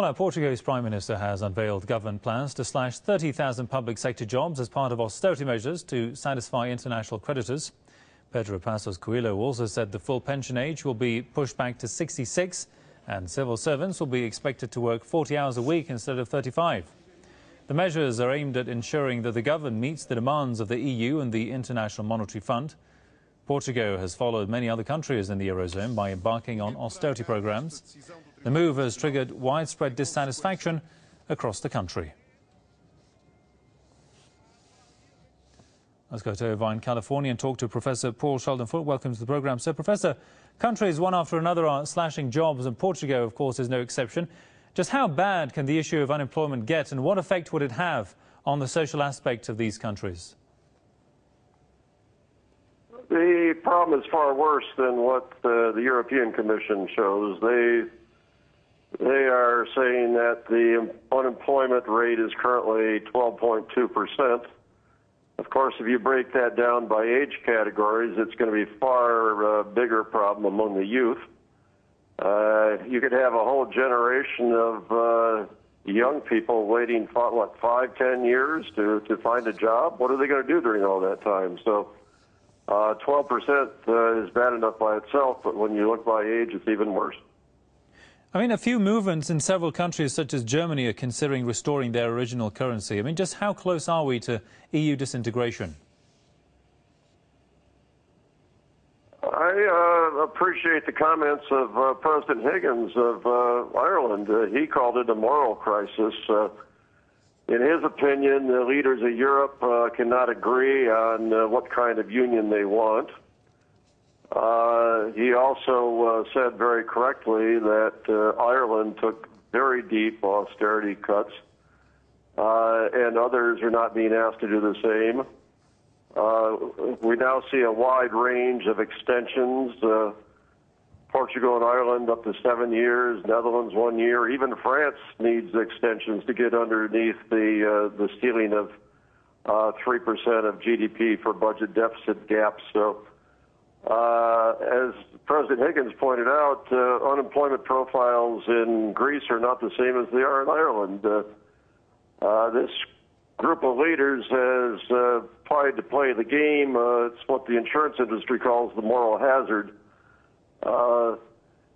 Well, now, Portugal's Prime Minister has unveiled government plans to slash 30,000 public sector jobs as part of austerity measures to satisfy international creditors. Pedro Passos Coelho also said the full pension age will be pushed back to 66 and civil servants will be expected to work 40 hours a week instead of 35. The measures are aimed at ensuring that the government meets the demands of the EU and the International Monetary Fund. Portugal has followed many other countries in the Eurozone by embarking on austerity programs. The move has triggered widespread dissatisfaction across the country. Let's go to Irvine, California and talk to Professor Paul Sheldon-Foote. Welcome to the programme. So, Professor, countries one after another are slashing jobs and Portugal, of course, is no exception. Just how bad can the issue of unemployment get and what effect would it have on the social aspect of these countries? The problem is far worse than what the European Commission shows. They are saying that the unemployment rate is currently 12.2%. Of course, if you break that down by age categories, it's going to be far bigger problem among the youth. You could have a whole generation of young people waiting for, 5-10 years to find a job. What are they going to do during all that time? So 12% is bad enough by itself, but when you look by age, it's even worse. I mean, a few movements in several countries, such as Germany, are considering restoring their original currency. I mean, just how close are we to EU disintegration? I appreciate the comments of President Higgins of Ireland. He called it a moral crisis. In his opinion, the leaders of Europe cannot agree on what kind of union they want. He also said very correctly that Ireland took very deep austerity cuts, and others are not being asked to do the same. We now see a wide range of extensions. Portugal and Ireland up to 7 years, Netherlands 1 year. Even France needs extensions to get underneath the ceiling of 3% of GDP for budget deficit gaps. So, as President Higgins pointed out, unemployment profiles in Greece are not the same as they are in Ireland. This group of leaders has tried to play the game. It's what the insurance industry calls the moral hazard.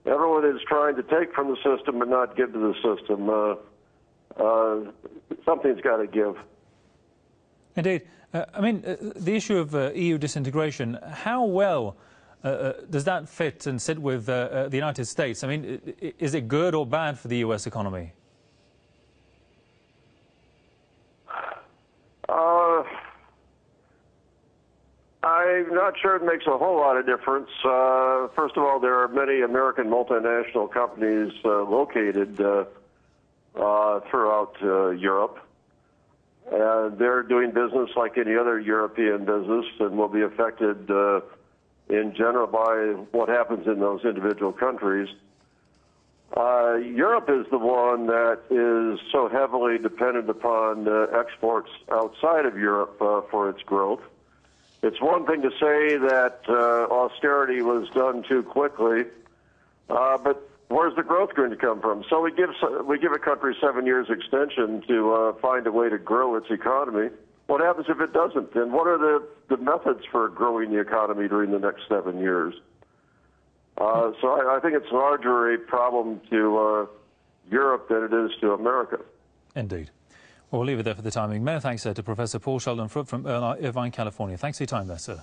Everyone is trying to take from the system but not give to the system. Something's got to give. Indeed. I mean, the issue of EU disintegration, how well does that fit and sit with the United States? I mean, is it good or bad for the U.S. economy? I'm not sure it makes a whole lot of difference. First of all, there are many American multinational companies located throughout Europe. And they're doing business like any other European business and will be affected in general by what happens in those individual countries. Europe is the one that is so heavily dependent upon exports outside of Europe for its growth. It's one thing to say that austerity was done too quickly, but where's the growth going to come from? So we give a country 7 years extension to find a way to grow its economy. What happens if it doesn't? And what are the methods for growing the economy during the next 7 years? So I think it's larger a problem to Europe than it is to America. Indeed. Well, we'll leave it there for the timing. Many thanks to Professor Paul Sheldon-Foote from Irvine, California. Thanks for your time there, sir.